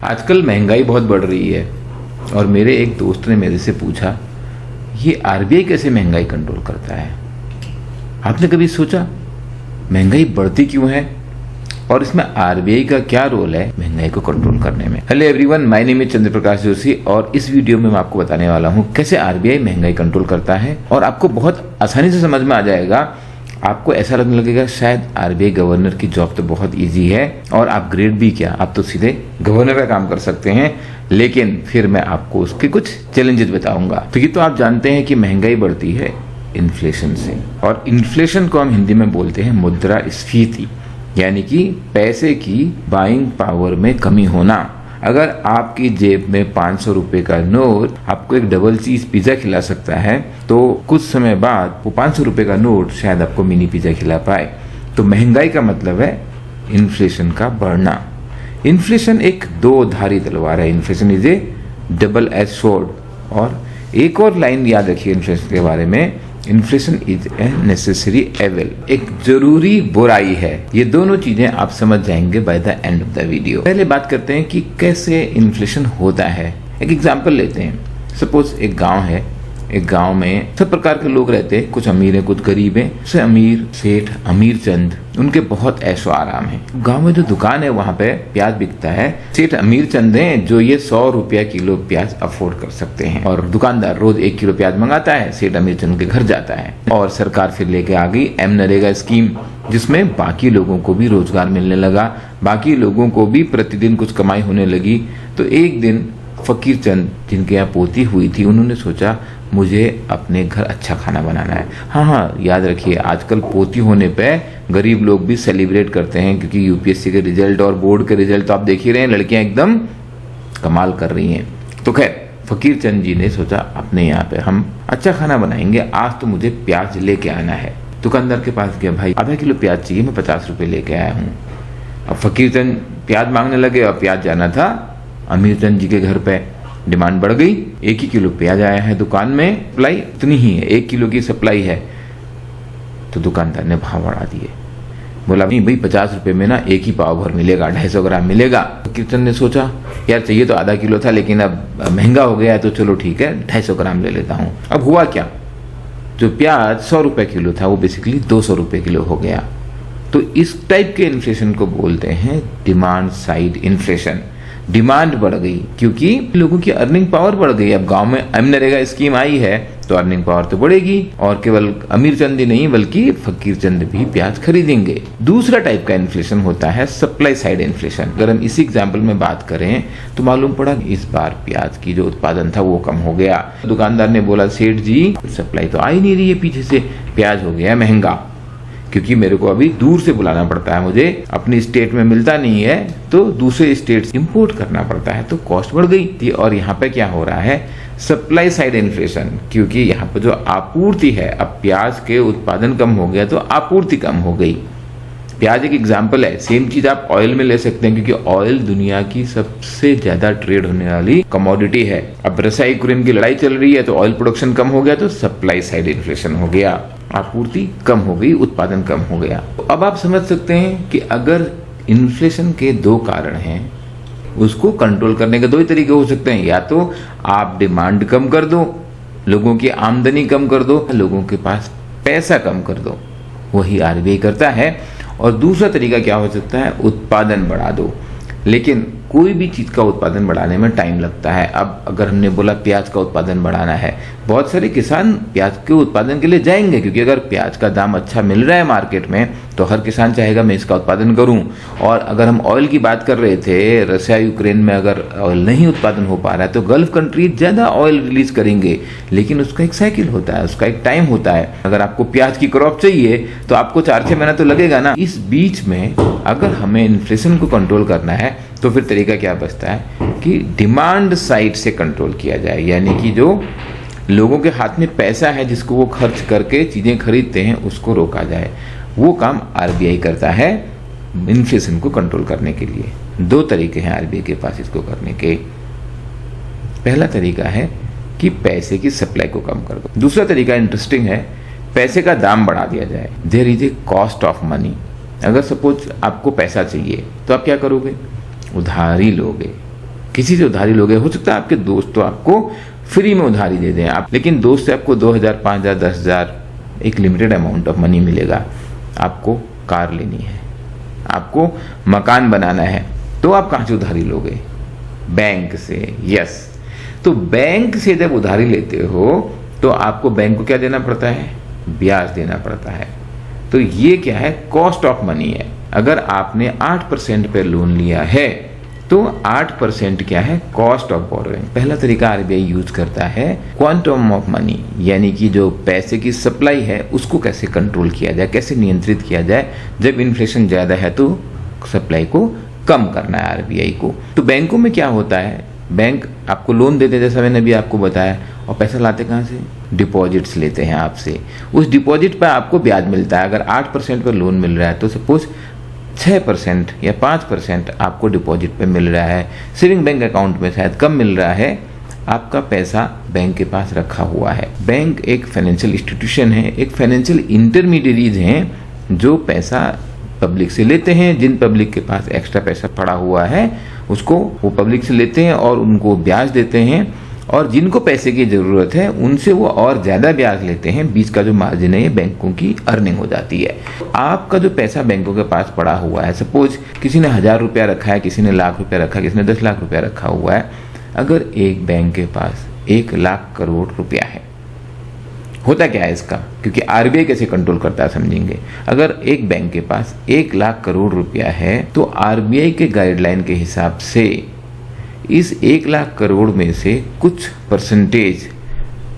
आजकल महंगाई बहुत बढ़ रही है और मेरे एक दोस्त ने मेरे से पूछा, ये आरबीआई कैसे महंगाई कंट्रोल करता है? आपने कभी सोचा महंगाई बढ़ती क्यों है और इसमें आरबीआई का क्या रोल है महंगाई को कंट्रोल करने में? Hello everyone, my name is Chandra Prakash Joshi और इस वीडियो में मैं आपको बताने वाला हूँ कैसे आरबीआई महंगाई कंट्रोल करता है। और आपको बहुत आसानी से समझ में आ जाएगा। आपको ऐसा लगने लगेगा शायद आरबीआई गवर्नर की जॉब तो बहुत इजी है और आप ग्रेड भी क्या, आप तो सीधे गवर्नर का काम कर सकते हैं। लेकिन फिर मैं आपको उसके कुछ चैलेंजेस बताऊंगा। तो ये तो आप जानते हैं कि महंगाई बढ़ती है इन्फ्लेशन से, और इन्फ्लेशन को हम हिंदी में बोलते हैं मुद्रास्फीति, यानी कि पैसे की बाइंग पावर में कमी होना। अगर आपकी जेब में 500 रुपए का नोट आपको एक डबल चीज पिज्जा खिला सकता है, तो कुछ समय बाद वो 500 रुपए का नोट शायद आपको मिनी पिज्जा खिला पाए। तो महंगाई का मतलब है इन्फ्लेशन का बढ़ना। इन्फ्लेशन एक दो धारी तलवार है। Inflation is A double edge sword. और एक और लाइन याद रखिए इन्फ्लेशन के बारे में, inflation is a necessary evil, एक जरूरी बुराई है। ये दोनों चीजें आप समझ जाएंगे by the end of the video. पहले बात करते हैं कि कैसे इन्फ्लेशन होता है। एक एग्जांपल लेते हैं। सपोज एक गांव है, एक गांव में सब प्रकार के लोग रहते हैं, कुछ अमीर है कुछ गरीब है। सबसे अमीर सेठ अमीर चंद, उनके बहुत ऐशो आराम है। गांव में जो दुकान है वहां पे प्याज बिकता है। सेठ अमीर चंद हैं जो ये 100 रुपया किलो प्याज अफोर्ड कर सकते हैं, और दुकानदार रोज 1 किलो प्याज मंगाता है, सेठ अमीर चंद के घर जाता है। और सरकार फिर लेके आ गई मनरेगा स्कीम, जिसमें बाकी लोगों को भी रोजगार मिलने लगा, बाकी लोगों को भी प्रतिदिन कुछ कमाई होने लगी। तो एक दिन फकीर चंद, जिनके यहाँ पोती हुई थी, उन्होंने सोचा मुझे अपने घर अच्छा खाना बनाना है। हाँ, याद रखिए आजकल पोती होने पे गरीब लोग भी सेलिब्रेट करते हैं, क्योंकि यूपीएससी के रिजल्ट और बोर्ड के रिजल्ट तो आप देख ही रहे हैं, लड़कियां एकदम कमाल कर रही हैं। तो खैर फकीर चंद जी ने सोचा अपने यहाँ पे हम अच्छा खाना बनाएंगे, आज तो मुझे प्याज लेके आना है। दुकानदार के पास गया, भाई आधा किलो प्याज चाहिए, मैं 50 रुपए लेके आया हूँ। अब फकीर चंद प्याज मांगने लगे और प्याज जाना था अमीर चंद जी के घर पे। डिमांड बढ़ गई, 1 ही किलो प्याज आया है दुकान में, सप्लाई इतनी ही है, 1 किलो की सप्लाई है। तो दुकानदार ने भाव बढ़ा दिए, बोला नहीं भाई 50 रुपए में ना 1 ही पाव भर मिलेगा, 250 ग्राम मिलेगा। फकीर चंद ने सोचा यार चाहिए तो आधा किलो था, लेकिन अब महंगा हो गया है तो चलो ठीक है 250 ग्राम ले लेता हूँ। अब हुआ क्या, जो प्याज 100 रुपए किलो था वो बेसिकली 200 रुपए किलो हो गया। तो इस टाइप के इन्फ्लेशन को बोलते हैं डिमांड साइड इन्फ्लेशन। डिमांड बढ़ गई क्योंकि लोगों की अर्निंग पावर बढ़ गई। अब गांव में मनरेगा स्कीम आई है तो अर्निंग पावर तो बढ़ेगी, और केवल अमीर चंद ही नहीं बल्कि फकीर चंद भी प्याज खरीदेंगे। दूसरा टाइप का इन्फ्लेशन होता है सप्लाई साइड इन्फ्लेशन। अगर हम इसी एग्जांपल में बात करें तो मालूम पड़ा इस बार प्याज की जो उत्पादन था वो कम हो गया। दुकानदार ने बोला सेठ जी सप्लाई तो आ ही नहीं रही है पीछे से, प्याज हो गया महंगा, क्योंकि मेरे को अभी दूर से बुलाना पड़ता है, मुझे अपनी स्टेट में मिलता नहीं है तो दूसरे स्टेट से इंपोर्ट करना पड़ता है, तो कॉस्ट बढ़ गई थी। और यहाँ पे क्या हो रहा है, सप्लाई साइड इन्फ्लेशन, क्योंकि यहाँ पे जो आपूर्ति है, अब प्याज के उत्पादन कम हो गया तो आपूर्ति कम हो गई। प्याज एक एग्जाम्पल है, सेम चीज आप ऑयल में ले सकते हैं, क्योंकि ऑयल दुनिया की सबसे ज्यादा ट्रेड होने वाली कमोडिटी है। अब रशिया यूक्रेन की लड़ाई चल रही है तो ऑयल प्रोडक्शन कम हो गया तो सप्लाई साइड इन्फ्लेशन हो गया, आपूर्ति कम हो गई, उत्पादन कम हो गया। तो अब आप समझ सकते हैं कि अगर इन्फ्लेशन के 2 कारण हैं, उसको कंट्रोल करने के 2 ही तरीके हो सकते हैं। या तो आप डिमांड कम कर दो, लोगों की आमदनी कम कर दो, लोगों के पास पैसा कम कर दो, वही आरबीआई करता है। और दूसरा तरीका क्या हो सकता है, उत्पादन बढ़ा दो। लेकिन कोई भी चीज का उत्पादन बढ़ाने में टाइम लगता है। अब अगर हमने बोला प्याज का उत्पादन बढ़ाना है, बहुत सारे किसान प्याज के उत्पादन के लिए जाएंगे, क्योंकि अगर प्याज का दाम अच्छा मिल रहा है मार्केट में तो हर किसान चाहेगा मैं इसका उत्पादन करूं। और अगर हम ऑयल की बात कर रहे थे, रशिया यूक्रेन में अगर ऑयल नहीं उत्पादन हो पा रहा है तो गल्फ कंट्रीज ज्यादा ऑयल रिलीज करेंगे, लेकिन उसका एक साइकिल होता है, उसका एक टाइम होता है। अगर आपको प्याज की क्रॉप चाहिए तो आपको 4-6 महीना तो लगेगा ना। इस बीच में अगर हमें इन्फ्लेशन को कंट्रोल करना है तो फिर तरीका क्या बचता है कि डिमांड साइड से कंट्रोल किया जाए, यानी कि जो लोगों के हाथ में पैसा है जिसको वो खर्च करके चीजें खरीदते हैं उसको रोका जाए। वो काम आरबीआई करता है इन्फ्लेशन को कंट्रोल करने के लिए। 2 तरीके हैं आरबीआई के पास इसको करने के। पहला तरीका है कि पैसे की सप्लाई को कम कर दो। दूसरा तरीका इंटरेस्टिंग है, पैसे का दाम बढ़ा दिया जाए। There is a cost of money. अगर सपोज आपको पैसा चाहिए तो आप क्या करोगे, उधारी लोगे। किसी से उधारी लोगे, हो सकता है आपके दोस्त तो आपको फ्री में उधारी दे दें आप, लेकिन दोस्त से आपको 2,000, 5,000, 10,000 एक लिमिटेड अमाउंट ऑफ मनी मिलेगा। आपको कार लेनी है, आपको मकान बनाना है, तो आप कहाँ से उधारी लोगे? बैंक से। यस, तो बैंक से जब उधारी लेते हो तो आपको बैंक को क्या देना पड़ता है? ब्याज देना पड़ता है। तो ये क्या है? कॉस्ट ऑफ मनी है। अगर आपने 8% पे लोन लिया है तो 8% क्या है? Cost of borrowing. पहला तरीका आरबीआई यूज करता है क्वांटम ऑफ मनी, यानी कि जो पैसे की सप्लाई है उसको कैसे कंट्रोल किया जाए, कैसे नियंत्रित किया जाए। जब इन्फ्लेशन ज्यादा है तो सप्लाई को कम करना है आरबीआई को। तो बैंकों में क्या होता है? बैंक आपको लोन देते, जैसा मैंने अभी आपको बताया, और पैसा लाते कहाँ से? डिपॉजिट्स लेते हैं आपसे। उस डिपॉजिट पर आपको ब्याज मिलता है। अगर 8% पर लोन मिल रहा है तो सपोज 6% या 5% आपको डिपॉजिट पे मिल रहा है। सेविंग बैंक अकाउंट में शायद कम मिल रहा है। आपका पैसा बैंक के पास रखा हुआ है। बैंक एक फाइनेंशियल इंस्टीट्यूशन है, एक फाइनेंशियल इंटरमीडिएरीज हैं जो पैसा पब्लिक से लेते हैं। जिन पब्लिक के पास एक्स्ट्रा पैसा पड़ा हुआ है उसको वो पब्लिक से लेते हैं और उनको ब्याज देते हैं, और जिनको पैसे की जरूरत है उनसे वो और ज्यादा ब्याज लेते हैं। बीच का जो मार्जिन है ये बैंकों की अर्निंग हो जाती है। आपका जो पैसा बैंकों के पास पड़ा हुआ है, सपोज किसी ने 1,000 रुपया रखा है, किसी ने लाख रुपया रखा है, किसी ने 10 लाख रुपया रखा हुआ है। अगर एक बैंक के पास 1 लाख करोड़ रुपया है, होता क्या है इसका? क्योंकि आरबीआई कैसे कंट्रोल करता है समझेंगे। अगर एक बैंक के पास 1 लाख करोड़ रुपया है तो आरबीआई के गाइडलाइन के हिसाब से इस 1 लाख करोड़ में से कुछ परसेंटेज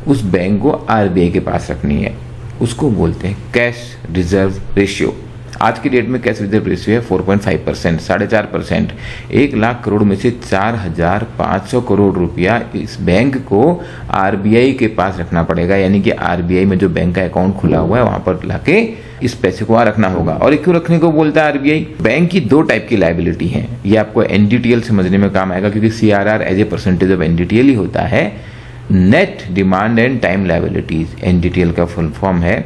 उस बैंक को आरबीआई के पास रखनी है। उसको बोलते हैं कैश रिजर्व रेशियो। आज की डेट में कैश रिजर्व रेशियो है 4.5%, 4.5%। 1 लाख करोड़ में से 4,500 करोड़ रुपया इस बैंक को आरबीआई के पास रखना पड़ेगा। यानी कि आरबीआई में जो बैंक का अकाउंट खुला हुआ है वहां पर लाके इस पैसे को वहां रखना होगा। और क्यों रखने को बोलता है आरबीआई? बैंक की 2 टाइप की लायबिलिटी है। ये आपको एनडीटीएल समझने में काम आएगा, क्योंकि CRR as a percentage of NDTL ही होता है। Net demand and time liabilities NDTL का फुल फॉर्म है।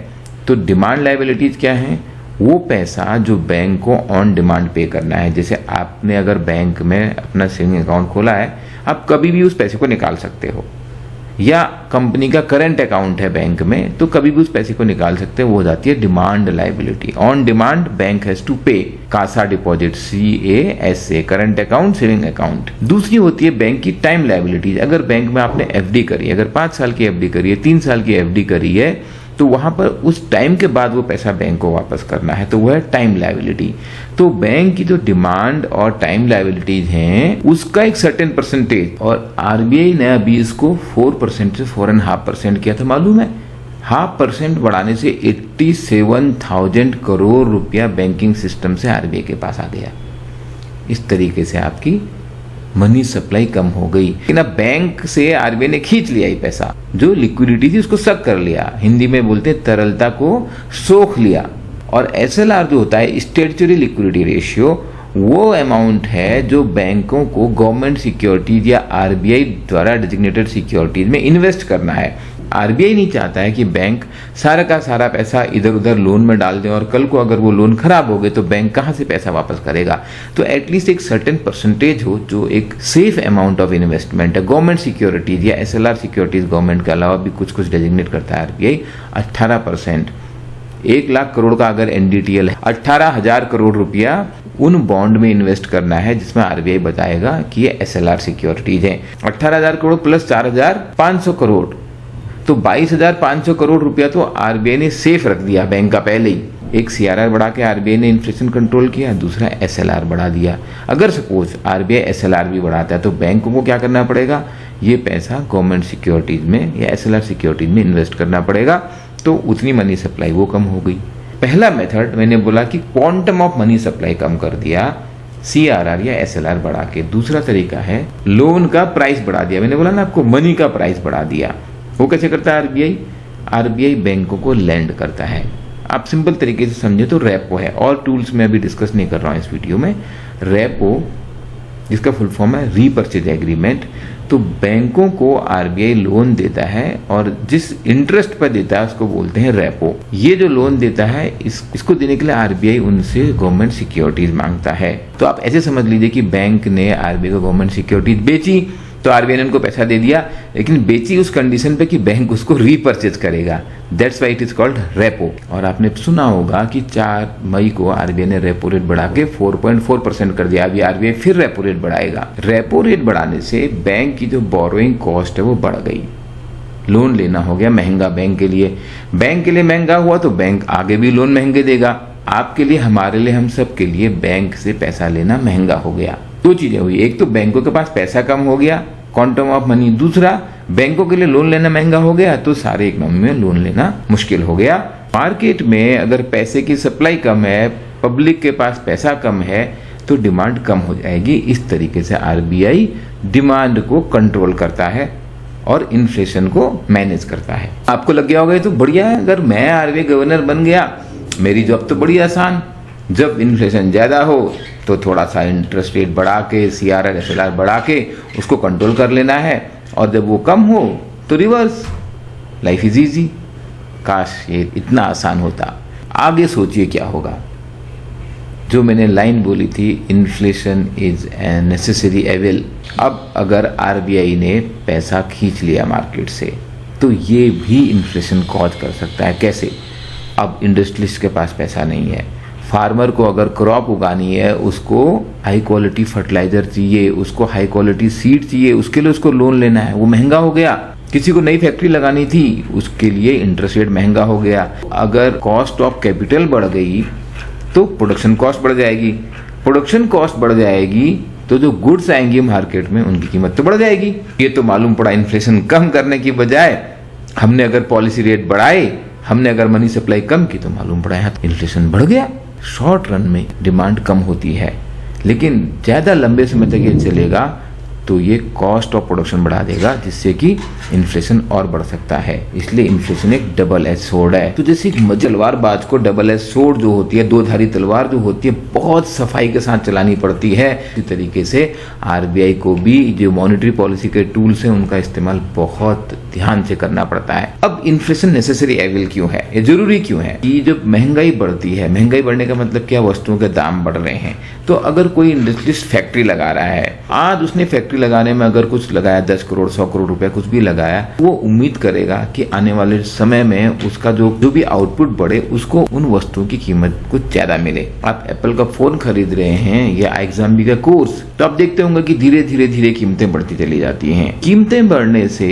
तो डिमांड लायबिलिटीज क्या है? वो पैसा जो बैंक को ऑन डिमांड पे करना है। जैसे आपने अगर बैंक में अपना सेविंग अकाउंट खोला है, आप कभी भी उस पैसे को निकाल सकते हो, या कंपनी का करंट अकाउंट है बैंक में तो कभी भी उस पैसे को निकाल सकते हो। वो हो जाती है demand liability. On demand bank has to pay CASA deposit, CASA, current account, saving account. दूसरी होती है बैंक की टाइम लायबिलिटीज। अगर बैंक में आपने एफडी करी है, अगर 5 साल की एफडी करी है, 3 साल की एफडी करी है, तो वहां पर उस टाइम के बाद वो पैसा बैंक को वापस करना है, तो वो है टाइम लायबिलिटी। तो बैंक की जो डिमांड और टाइम लायबिलिटीज हैं उसका एक सर्टेन परसेंटेज, और आरबीआई ने अभी इसको 4% से 4.5% किया था। मालूम है 0.5% बढ़ाने से 87,000 करोड़ रुपया बैंकिंग सिस्टम से आरबीआई के पास आ गया। इस तरीके से आपकी मनी सप्लाई कम हो गई। लेकिन अब बैंक से आरबीआई ने खींच लिया ये पैसा, जो लिक्विडिटी थी उसको सक कर लिया। हिंदी में बोलते हैं तरलता को सोख लिया। और एसएलआर जो होता है स्टैट्यूटरी लिक्विडिटी रेशियो, वो अमाउंट है जो बैंकों को गवर्नमेंट सिक्योरिटीज या आरबीआई द्वारा डेजिग्नेटेड सिक्योरिटीज में इन्वेस्ट करना है। आरबीआई नहीं चाहता है कि बैंक सारा का सारा पैसा इधर उधर लोन में डाल दे और कल को अगर वो लोन खराब हो गए तो बैंक कहां से पैसा वापस करेगा। तो एटलीस्ट एक सर्टेन परसेंटेज हो जो एक सेफ अमाउंट ऑफ इन्वेस्टमेंट है। गवर्नमेंट सिक्योरिटीज या एसएलआर सिक्योरिटीज गवर्नमेंट के अलावा भी कुछ डेजिग्नेट करता है आरबीआई। 18%, 1 लाख करोड़ का अगर एनडीटीएल है, 18,000 करोड़ रुपया उन बॉन्ड में इन्वेस्ट करना है जिसमें आरबीआई बताएगा कि ये एसएलआर सिक्योरिटीज है। 18,000 करोड़ प्लस 4,500 करोड़, तो 22,500 करोड़ रुपया तो आरबीआई ने सेफ रख दिया बैंक का पहले ही। एक सीआरआर बढ़ा के आरबीआई ने इन्फ्लेशन कंट्रोल किया, दूसरा एसएलआर बढ़ा दिया। अगर सपोज आरबीआई एसएलआर भी बढ़ाता है तो बैंकों को क्या करना पड़ेगा? ये पैसा गवर्नमेंट सिक्योरिटीज में या एसएलआर सिक्योरिटीज में इन्वेस्ट करना पड़ेगा, तो उतनी मनी सप्लाई वो कम हो गई। पहला मेथड मैंने बोला कि क्वांटम ऑफ मनी सप्लाई कम कर दिया, सीआरआर या एसएलआर बढ़ा के। दूसरा तरीका है लोन का प्राइस बढ़ा दिया। मैंने बोला ना आपको, मनी का प्राइस बढ़ा दिया। वो कैसे करता है आरबीआई? आरबीआई बैंकों को लैंड करता है। आप सिंपल तरीके से समझे तो रेपो है, और टूल्स में अभी डिस्कस नहीं कर रहा हूं इस वीडियो में। रेपो जिसका फुल फॉर्म है रीपर्चेज एग्रीमेंट। तो बैंकों को आरबीआई लोन देता है और जिस इंटरेस्ट पर देता है उसको बोलते हैं रेपो। ये जो लोन देता है इसको देने के लिए आरबीआई उनसे गवर्नमेंट सिक्योरिटीज मांगता है। तो आप ऐसे समझ लीजिए कि बैंक ने आरबीआई को गवर्नमेंट सिक्योरिटीज बेची तो आरबीआई ने उनको पैसा दे दिया, लेकिन बेची उस कंडीशन पे कि बैंक उसको रीपर्चेज करेगा। That's why it is called repo. और आपने सुना होगा कि 4 मई को आरबीआई ने रेपो रेट बढ़ा के 4.4% कर दिया। अभी आरबीआई फिर रेपो रेट बढ़ाएगा। रेपो रेट बढ़ाने से बैंक की जो बोरोइंग कॉस्ट है वो बढ़ गई, लोन लेना हो गया महंगा बैंक के लिए। बैंक के लिए महंगा हुआ तो बैंक आगे भी लोन महंगे देगा। आपके लिए, हमारे लिए, हम सब के लिए बैंक से पैसा लेना महंगा हो गया। 2 चीजें हुई, एक तो बैंकों के पास पैसा कम हो गया, क्वांटम ऑफ मनी। दूसरा, बैंकों के लिए लोन लेना महंगा हो गया तो सारे इकोनॉमी में लोन लेना मुश्किल हो गया। मार्केट में अगर पैसे की सप्लाई कम है, पब्लिक के पास पैसा कम है तो डिमांड कम हो जाएगी। इस तरीके से आरबीआई डिमांड को कंट्रोल करता है और इन्फ्लेशन को मैनेज करता है। आपको लग गया होगा ये तो बढ़िया है, अगर मैं आरबीआई गवर्नर बन गया मेरी जॉब तो बड़ी आसान। जब इन्फ्लेशन ज्यादा हो तो थोड़ा सा इंटरेस्ट रेट बढ़ा के, सीआरआर एसएलआर बढ़ा के उसको कंट्रोल कर लेना है, और जब वो कम हो तो रिवर्स। Life is easy. काश ये इतना आसान होता। आगे सोचिए क्या होगा। जो मैंने लाइन बोली थी, inflation is a necessary evil. अब अगर आरबीआई ने पैसा खींच लिया मार्केट से तो ये भी इन्फ्लेशन कॉज कर सकता है। कैसे? अब इंडस्ट्रियलिस्ट के पास पैसा नहीं है, फार्मर को अगर क्रॉप उगानी है उसको हाई क्वालिटी फर्टिलाइजर चाहिए, उसको हाई क्वालिटी सीड चाहिए, उसके लिए उसको लोन लेना है, वो महंगा हो गया। किसी को नई फैक्ट्री लगानी थी, उसके लिए इंटरेस्ट रेट महंगा हो गया। अगर कॉस्ट ऑफ कैपिटल बढ़ गई तो प्रोडक्शन कॉस्ट बढ़ जाएगी, प्रोडक्शन कॉस्ट बढ़ जाएगी तो जो गुड्स आएंगी मार्केट में उनकी कीमत तो बढ़ जाएगी। ये तो मालूम पड़ा इन्फ्लेशन कम करने की बजाय हमने अगर पॉलिसी रेट बढ़ाए, हमने अगर मनी सप्लाई कम की तो मालूम पड़ा यहाँ इन्फ्लेशन बढ़ गया। शॉर्ट रन में डिमांड कम होती है, लेकिन ज्यादा लंबे समय तक ये चलेगा तो ये कॉस्ट ऑफ प्रोडक्शन बढ़ा देगा, जिससे कि इन्फ्लेशन और बढ़ सकता है। इसलिए इन्फ्लेशन एक डबल एज सोर्ड है। तो जैसे तलवारबाज को डबल एज सोर्ड जो होती है, 2 धारी तलवार जो होती है, बहुत सफाई के साथ चलानी पड़ती है। इसी तरीके से आरबीआई को भी जो मॉनेटरी पॉलिसी के टूल्स हैं उनका इस्तेमाल बहुत ध्यान से करना पड़ता है। अब इन्फ्लेशन नेसेसरी एविल क्यों है, ये जरूरी क्यों है? कि जब महंगाई बढ़ती है, महंगाई बढ़ने का मतलब क्या, वस्तुओं के दाम बढ़ रहे हैं। तो अगर कोई इंडस्ट्रियलिस्ट फैक्ट्री लगा रहा है, आज उसने फैक्ट्री लगाने में अगर कुछ लगाया 10 करोड़ 100 करोड़ रुपया कुछ भी लगाया, वो उम्मीद करेगा कि आने वाले समय में उसका जो भी आउटपुट बढ़े उसको उन वस्तुओं की कीमत कुछ ज्यादा मिले। आप एप्पल का फोन खरीद रहे हैं या एग्जाम्बी का कोर्स, तो आप देखते होंगे कि धीरे धीरे कीमतें बढ़ती चली जाती हैं। कीमतें बढ़ने से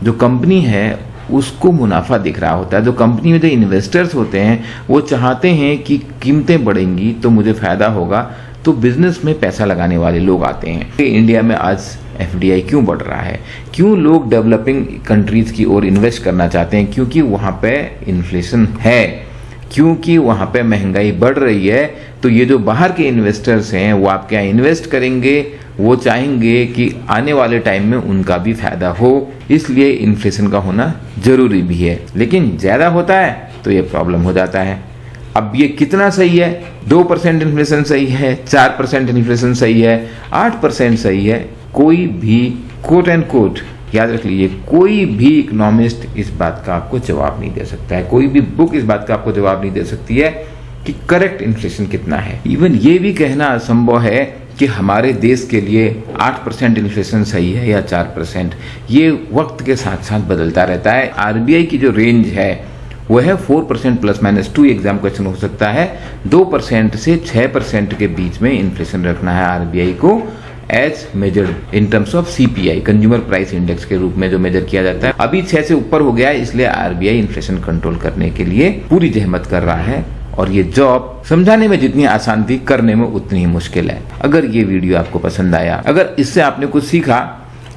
जो कंपनी है उसको मुनाफा दिख रहा होता है। जो कंपनी में जो इन्वेस्टर्स होते हैं वो चाहते हैं कि कीमतें बढ़ेंगी तो मुझे फायदा होगा, तो बिजनेस में पैसा लगाने वाले लोग आते हैं। इंडिया में आज एफडीआई क्यों बढ़ रहा है, क्यों लोग डेवलपिंग कंट्रीज की ओर इन्वेस्ट करना चाहते हैं? क्योंकि वहां पे इन्फ्लेशन है, क्योंकि वहां पे महंगाई बढ़ रही है। तो ये जो बाहर के इन्वेस्टर्स हैं वो आपके यहाँ इन्वेस्ट करेंगे, वो चाहेंगे कि आने वाले टाइम में उनका भी फायदा हो, इसलिए इन्फ्लेशन का होना जरूरी भी है। लेकिन ज्यादा होता है तो ये प्रॉब्लम हो जाता है। अब ये कितना सही है? 2% इन्फ्लेशन सही है, 4% इन्फ्लेशन सही है, 8% सही है? कोई भी कोट एंड कोट याद रख लीजिए, कोई भी इकोनॉमिस्ट इस बात का आपको जवाब नहीं दे सकता है, कोई भी बुक इस बात का आपको जवाब नहीं दे सकती है कि करेक्ट इन्फ्लेशन कितना है। इवन ये भी कहना असंभव है कि हमारे देश के लिए 8% इन्फ्लेशन सही है या 4%। ये वक्त के साथ साथ बदलता रहता है। आरबीआई की जो रेंज है वो है 4% ±2, एग्जाम क्वेश्चन हो सकता है। 2% से 6% के बीच में इन्फ्लेशन रखना है आरबीआई को, as measured in terms of CPI, consumer price index के रूप में जो मेजर किया जाता है। अभी 6 से ऊपर हो गया है, इसलिए आरबीआई इन्फ्लेशन कंट्रोल करने के लिए पूरी जहमत कर रहा है। और ये जॉब समझाने में जितनी आसान थी, करने में उतनी ही मुश्किल है। अगर ये वीडियो आपको पसंद आया, अगर इससे आपने कुछ सीखा,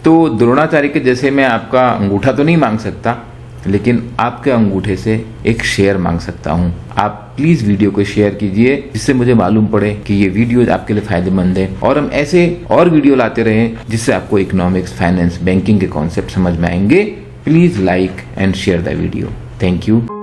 तो द्रोणाचार्य के जैसे मैं आपका अंगूठा तो नहीं मांग सकता, लेकिन आपके अंगूठे से एक शेयर मांग सकता हूँ। आप प्लीज वीडियो को शेयर कीजिए, जिससे मुझे मालूम पड़े कि ये वीडियो आपके लिए फायदेमंद है, और हम ऐसे और वीडियो लाते रहें जिससे आपको इकोनॉमिक्स, फाइनेंस, बैंकिंग के कॉन्सेप्ट समझ में आएंगे। Please like and share the video. Thank you.